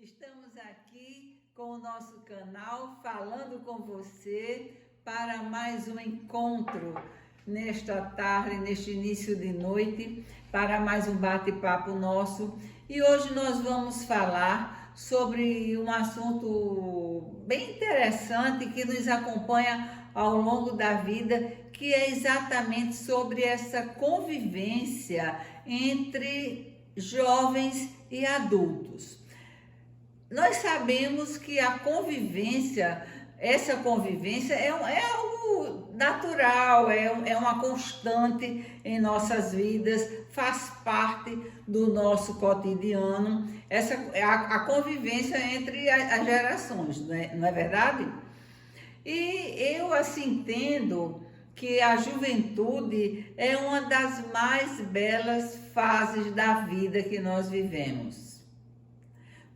Estamos aqui com o nosso canal falando com você para mais um encontro nesta tarde, neste início de noite, para mais um bate-papo nosso. E hoje nós vamos falar sobre um assunto bem interessante que nos acompanha ao longo da vida, que é exatamente sobre essa convivência entre jovens e adultos. Nós sabemos que a convivência, essa convivência é algo natural, é uma constante em nossas vidas, faz parte do nosso cotidiano, a convivência entre as gerações, não é verdade? E eu assim entendo que a juventude é uma das mais belas fases da vida que nós vivemos.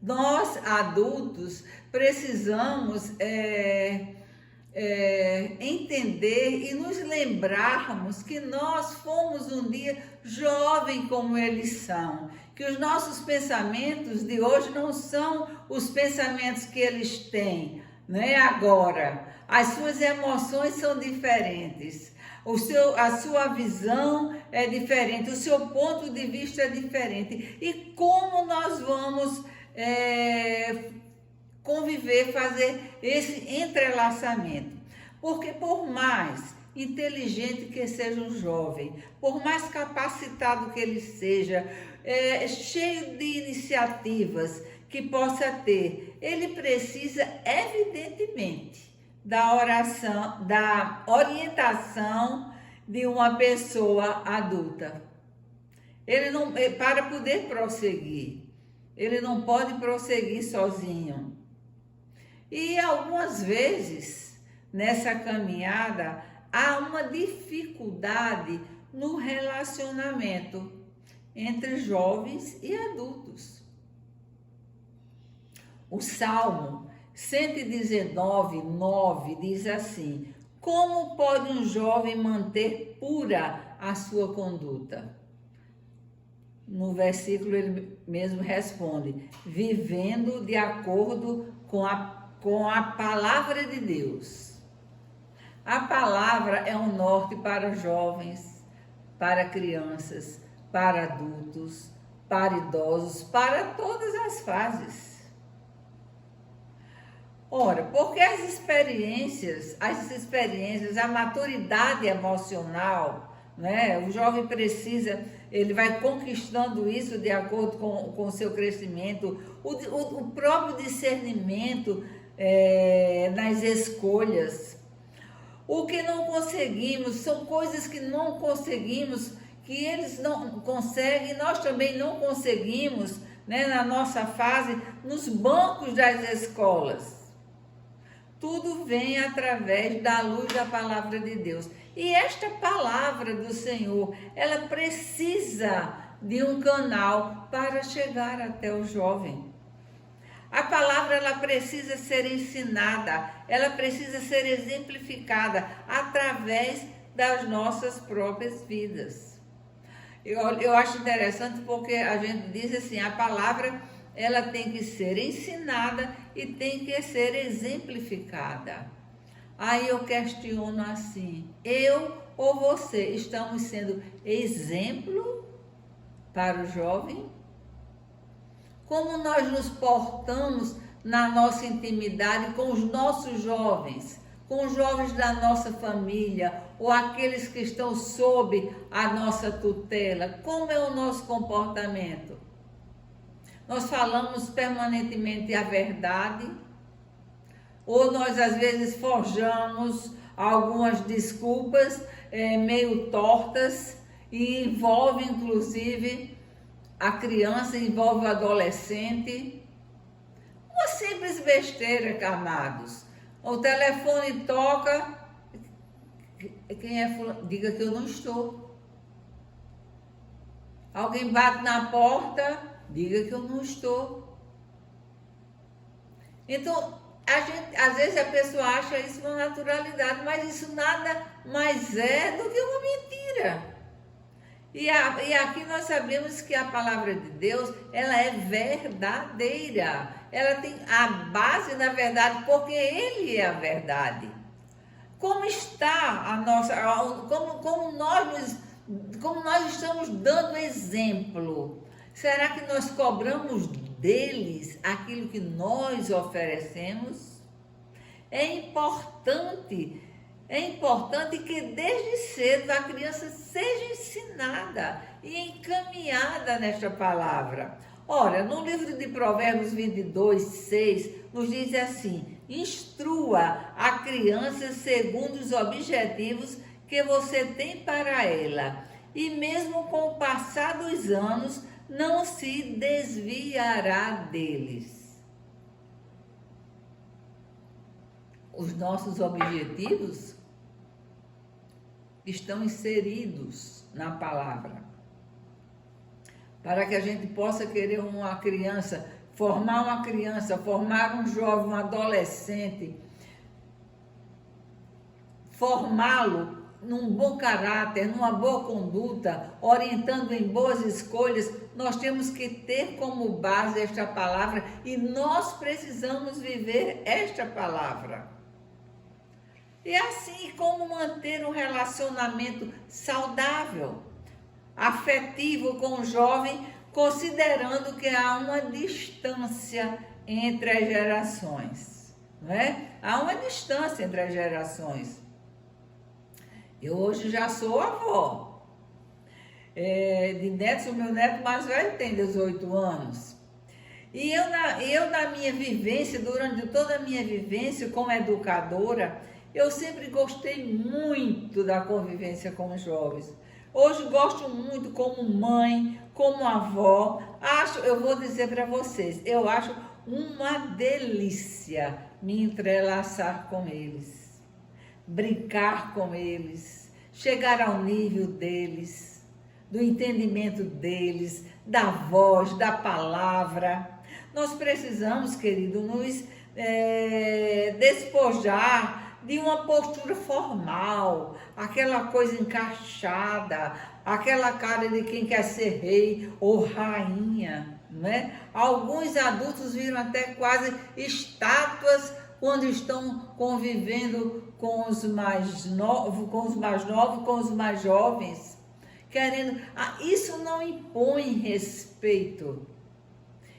Nós, adultos, precisamos entender e nos lembrarmos que nós fomos um dia jovem como eles são, que os nossos pensamentos de hoje não são os pensamentos que eles têm, né, agora. As suas emoções são diferentes, a sua visão é diferente, o seu ponto de vista é diferente. E como nós vamos conviver, fazer esse entrelaçamento? Porque por mais inteligente que seja um jovem, por mais capacitado que ele seja, cheio de iniciativas que possa ter, ele precisa evidentemente da oração, da orientação de uma pessoa adulta. Ele não, para poder prosseguir, ele não pode prosseguir sozinho. E algumas vezes, nessa caminhada, há uma dificuldade no relacionamento entre jovens e adultos. O Salmo 119, 9 diz assim: como pode um jovem manter pura a sua conduta? No versículo ele mesmo responde: vivendo de acordo com a palavra de Deus. A palavra é um norte para jovens, para crianças, para adultos, para idosos, para todas as fases. Ora, porque as experiências, a maturidade emocional, né? O jovem precisa, ele vai conquistando isso de acordo com o seu crescimento, o próprio discernimento nas escolhas. O que não conseguimos, são coisas que não conseguimos, que eles não conseguem, nós também não conseguimos, né, na nossa fase, nos bancos das escolas. Tudo vem através da luz da palavra de Deus. E esta palavra do Senhor, ela precisa de um canal para chegar até o jovem. A palavra, ela precisa ser ensinada, ela precisa ser exemplificada através das nossas próprias vidas. Eu acho interessante porque a gente diz assim, a palavra, ela tem que ser ensinada e tem que ser exemplificada. Aí eu questiono assim, eu ou você estamos sendo exemplo para o jovem? Como nós nos portamos na nossa intimidade com os nossos jovens, com os jovens da nossa família ou aqueles que estão sob a nossa tutela? Como é o nosso comportamento? Nós falamos permanentemente a verdade? Ou nós às vezes forjamos algumas desculpas meio tortas e envolve inclusive a criança, envolve o adolescente? Uma simples besteira, amados. O telefone toca, quem é fulano? Diga que eu não estou. Alguém bate na porta, diga que eu não estou. Então, às vezes a pessoa acha isso uma naturalidade, mas isso nada mais é do que uma mentira. E aqui nós sabemos que a palavra de Deus, ela é verdadeira. Ela tem a base na verdade, porque Ele é a verdade. Como está a nossa, como nós estamos dando exemplo? Será que nós cobramos deles aquilo que nós oferecemos? É importante que desde cedo a criança seja ensinada e encaminhada nesta palavra. Ora, no livro de Provérbios 22:6, nos diz assim: instrua a criança segundo os objetivos que você tem para ela, e mesmo com o passar dos anos, não se desviará deles. Os nossos objetivos estão inseridos na palavra. Para que a gente possa querer uma criança, formar um jovem, um adolescente, formá-lo num bom caráter, numa boa conduta, orientando em boas escolhas, nós temos que ter como base esta palavra e nós precisamos viver esta palavra. E assim como manter um relacionamento saudável, afetivo com o jovem, considerando que há uma distância entre as gerações, não é? Há uma distância entre as gerações. Eu hoje já sou avó de netos, o meu neto mais velho tem 18 anos. E eu na minha vivência, durante toda a minha vivência como educadora, eu sempre gostei muito da convivência com os jovens. Hoje gosto muito como mãe, como avó. Eu vou dizer para vocês, eu acho uma delícia me entrelaçar com eles, brincar com eles, chegar ao nível deles, do entendimento deles, da voz, da palavra. Nós precisamos, querido, nos despojar de uma postura formal, aquela coisa encaixada, aquela cara de quem quer ser rei ou rainha, né? Alguns adultos viram até quase estátuas quando estão convivendo com os mais novos, com os mais jovens, querendo. Isso não impõe respeito,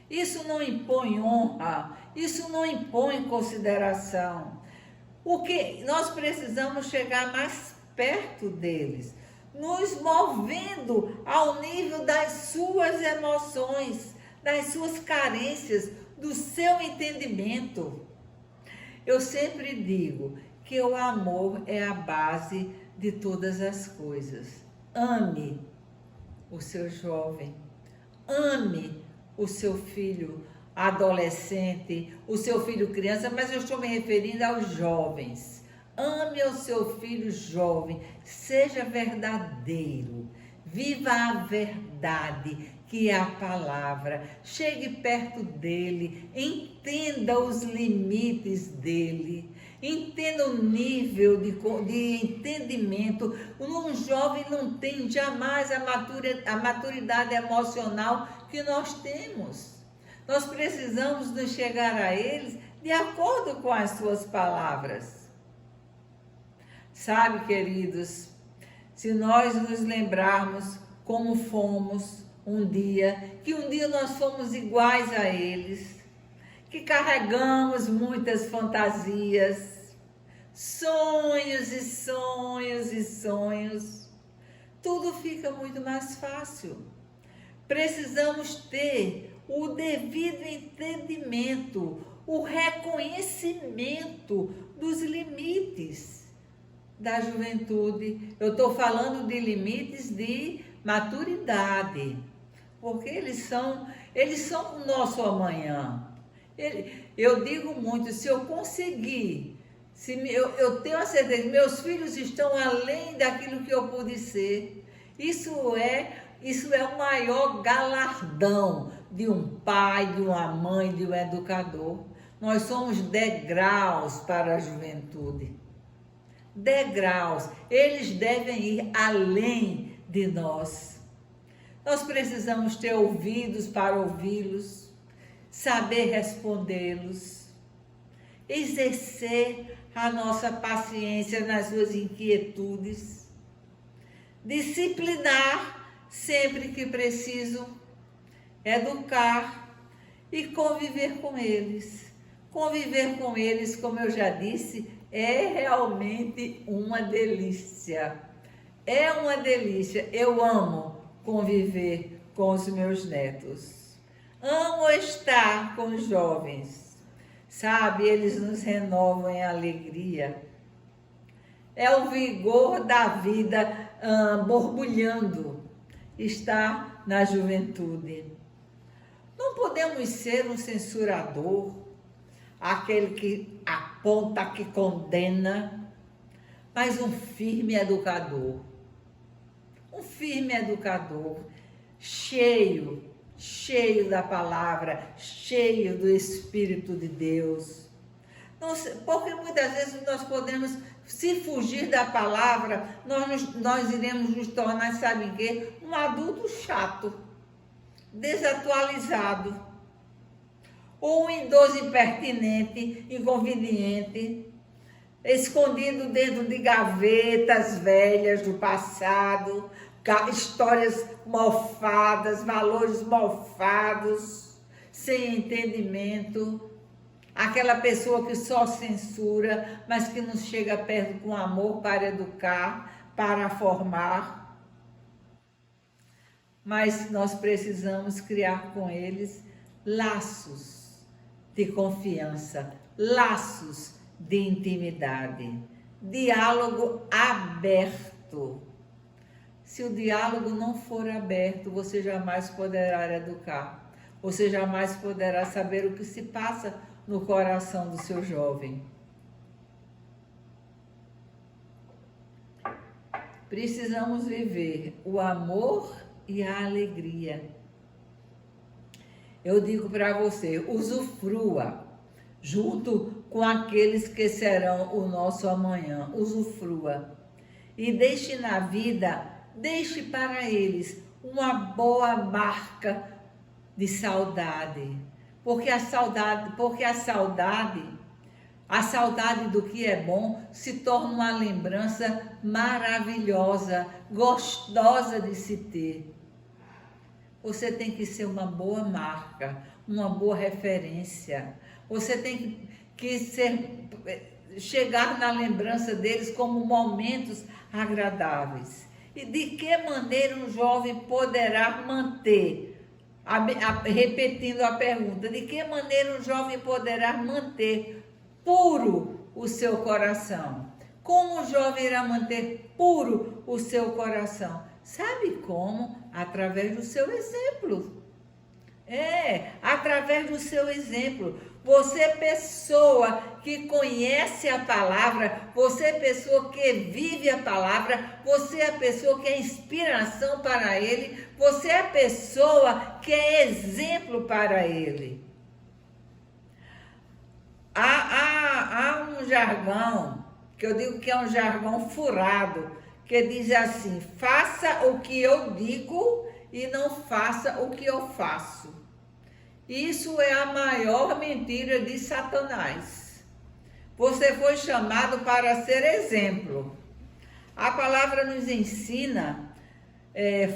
isso não impõe honra, isso não impõe consideração. O que nós precisamos chegar mais perto deles, nos movendo ao nível das suas emoções, das suas carências, do seu entendimento. Eu sempre digo que o amor é a base de todas as coisas. Ame o seu jovem, ame o seu filho adolescente, o seu filho criança, mas eu estou me referindo aos jovens. Ame o seu filho jovem, seja verdadeiro, viva a verdade, que é a palavra. Chegue perto dele, entenda os limites dele, entenda o nível de entendimento. Um jovem não tem jamais a maturidade emocional que nós temos. Nós precisamos nos chegar a eles de acordo com as suas palavras. Sabe, queridos, se nós nos lembrarmos como fomos que um dia nós fomos iguais a eles, que carregamos muitas fantasias, sonhos e sonhos e sonhos, tudo fica muito mais fácil. Precisamos ter o devido entendimento, o reconhecimento dos limites da juventude. Eu estou falando de limites de maturidade, porque eles são o nosso amanhã. Eu digo muito, se eu conseguir, eu tenho a certeza que meus filhos estão além daquilo que eu pude ser. Isso é o maior galardão de um pai, de uma mãe, de um educador. Nós somos degraus para a juventude. Degraus. Eles devem ir além de nós. Nós precisamos ter ouvidos para ouvi-los, saber respondê-los, exercer a nossa paciência nas suas inquietudes, disciplinar sempre que preciso, educar e conviver com eles. Conviver com eles, como eu já disse, é realmente uma delícia. É uma delícia. Eu amo conviver com os meus netos. Amo estar com os jovens. Sabe, eles nos renovam em alegria. É o vigor da vida borbulhando. Está na juventude. Não podemos ser um censurador, aquele que aponta, que condena, mas um firme educador. Um firme educador, cheio da palavra, cheio do Espírito de Deus. Porque muitas vezes nós podemos, se fugir da palavra, nós iremos nos tornar, sabe o quê? Um adulto chato, desatualizado, ou um idoso impertinente, inconveniente, escondido dentro de gavetas velhas do passado, histórias mofadas, valores mofados, sem entendimento. Aquela pessoa que só censura, mas que não chega perto com amor para educar, para formar. Mas nós precisamos criar com eles laços de confiança, laços de intimidade, diálogo aberto. Se o diálogo não for aberto, você jamais poderá educar, você jamais poderá saber o que se passa no coração do seu jovem. Precisamos viver o amor e a alegria. Eu digo para você, usufrua, junto com aqueles que serão o nosso amanhã, usufrua. E deixe na vida, deixe para eles uma boa marca de saudade. Porque a saudade do que é bom se torna uma lembrança maravilhosa, gostosa de se ter. Você tem que ser uma boa marca, uma boa referência. Você tem que chegar na lembrança deles como momentos agradáveis. E de que maneira um jovem poderá manter, repetindo a pergunta, de que maneira um jovem poderá manter puro o seu coração? Como o jovem irá manter puro o seu coração? Sabe como? Através do seu exemplo. Através do seu exemplo. Você, pessoa que conhece a palavra, você, pessoa que vive a palavra, você é a pessoa que é inspiração para ele, você é a pessoa que é exemplo para ele. Há um jargão, que eu digo que é um jargão furado, que diz assim: faça o que eu digo e não faça o que eu faço. Isso é a maior mentira de Satanás. Você foi chamado para ser exemplo. A palavra nos ensina,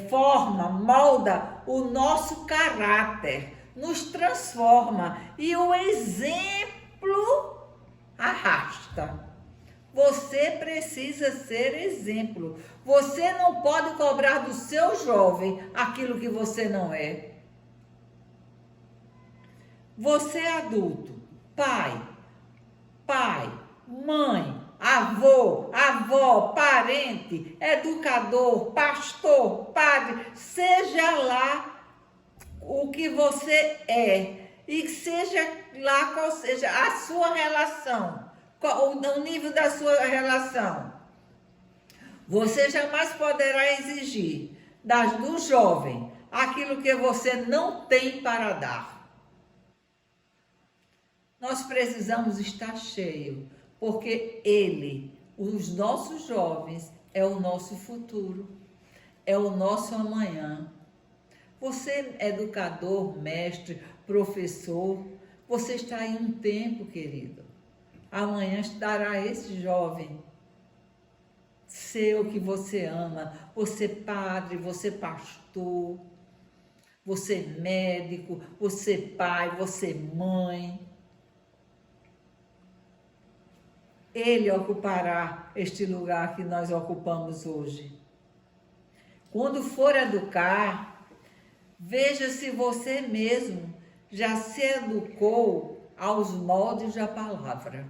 forma, molda o nosso caráter, nos transforma e o exemplo arrasta. Você precisa ser exemplo. Você não pode cobrar do seu jovem aquilo que você não é. Você é adulto, pai, mãe, avô, avó, parente, educador, pastor, padre, seja lá o que você é e seja lá qual seja a sua relação, o nível da sua relação. Você jamais poderá exigir do jovem aquilo que você não tem para dar. Nós precisamos estar cheio, porque os nossos jovens, é o nosso futuro, é o nosso amanhã. Você, educador, mestre, professor, você está em um tempo, querido. Amanhã estará esse jovem seu que você ama, você padre, você pastor, você médico, você pai, você mãe. Ele ocupará este lugar que nós ocupamos hoje. Quando for educar, veja se você mesmo já se educou aos moldes da palavra.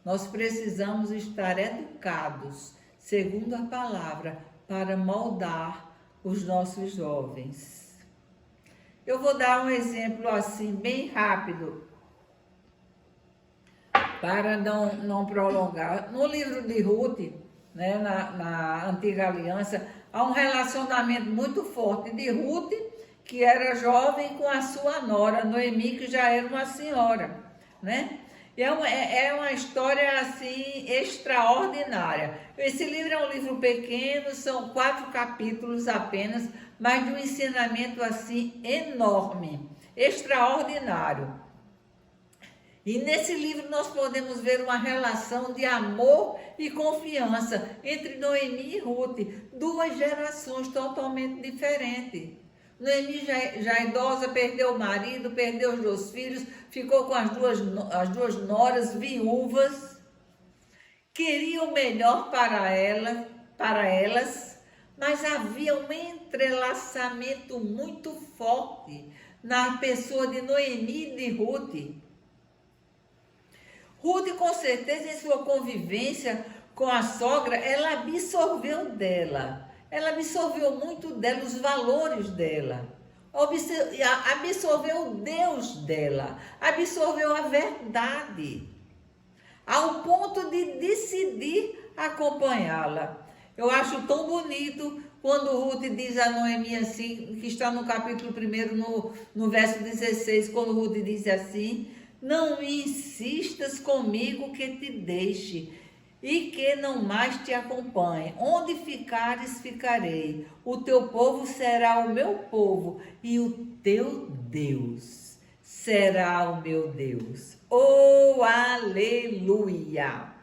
Nós precisamos estar educados, segundo a palavra, para moldar os nossos jovens. Eu vou dar um exemplo assim, bem rápido, para não prolongar. No livro de Ruth, né, na Antiga Aliança, há um relacionamento muito forte de Ruth, que era jovem, com a sua nora, Noemi, que já era uma senhora, né? É uma história assim extraordinária. Esse livro é um livro pequeno, são 4 capítulos apenas, mas de um ensinamento assim enorme, extraordinário. E nesse livro nós podemos ver uma relação de amor e confiança entre Noemi e Ruth, 2 gerações totalmente diferentes. Noemi já idosa, perdeu o marido, perdeu os 2 filhos, ficou com as duas noras viúvas, queria o melhor para elas, mas havia um entrelaçamento muito forte na pessoa de Noemi e de Ruth. Ruth, com certeza, em sua convivência com a sogra, ela absorveu dela. Ela absorveu muito dela, os valores dela. Absorveu o Deus dela. Absorveu a verdade. Ao ponto de decidir acompanhá-la. Eu acho tão bonito quando Ruth diz a Noemi assim, que está no capítulo 1, no verso 16, quando Ruth diz assim: não insistas comigo que te deixe e que não mais te acompanhe. Onde ficares, ficarei. O teu povo será o meu povo e o teu Deus será o meu Deus. Oh, aleluia!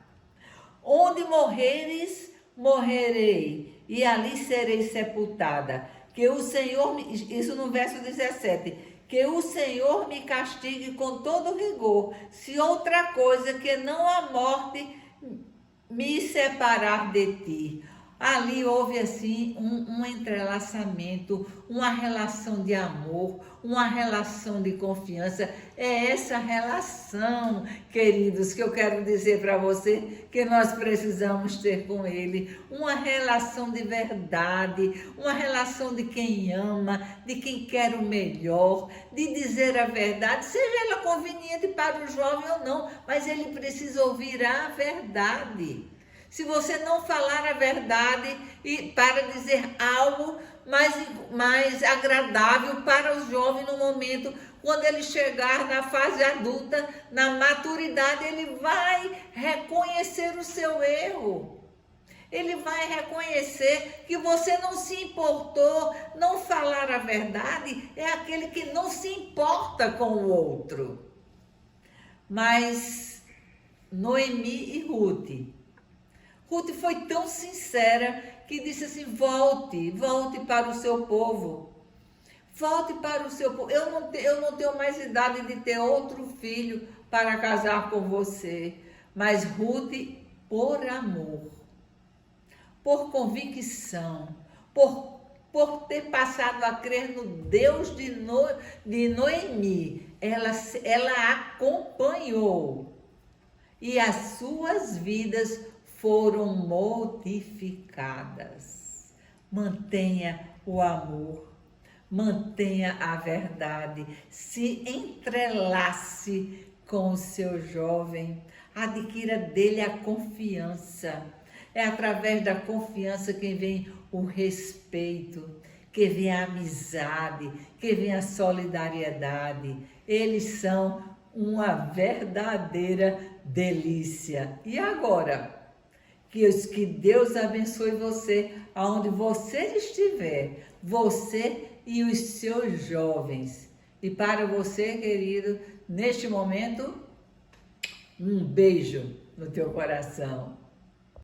Onde morreres, morrerei e ali serei sepultada. Que o Senhor, isso no verso 17, que o Senhor me castigue com todo rigor, se outra coisa que não a morte me separar de ti. Ali houve assim um entrelaçamento, uma relação de amor, uma relação de confiança. É essa relação, queridos, que eu quero dizer para você que nós precisamos ter com Ele. Uma relação de verdade, uma relação de quem ama, de quem quer o melhor, de dizer a verdade, seja ela conveniente para o jovem ou não, mas ele precisa ouvir a verdade. Se você não falar a verdade e para dizer algo mais agradável para o jovem no momento, quando ele chegar na fase adulta, na maturidade, ele vai reconhecer o seu erro. Ele vai reconhecer que você não se importou. Não falar a verdade é aquele que não se importa com o outro. Mas Noemi e Ruth foi tão sincera que disse assim: volte para o seu povo. Volte para o seu povo. Eu não tenho mais idade de ter outro filho para casar com você. Mas Ruth, por amor, por convicção, por ter passado a crer no Deus de Noemi, ela acompanhou. E as suas vidas foram modificadas. Mantenha o amor, mantenha a verdade, se entrelace com o seu jovem, adquira dele a confiança. É através da confiança que vem o respeito, que vem a amizade, que vem a solidariedade. Eles são uma verdadeira delícia. E agora? Que Deus abençoe você, aonde você estiver. Você e os seus jovens. E para você, querido, neste momento, um beijo no teu coração.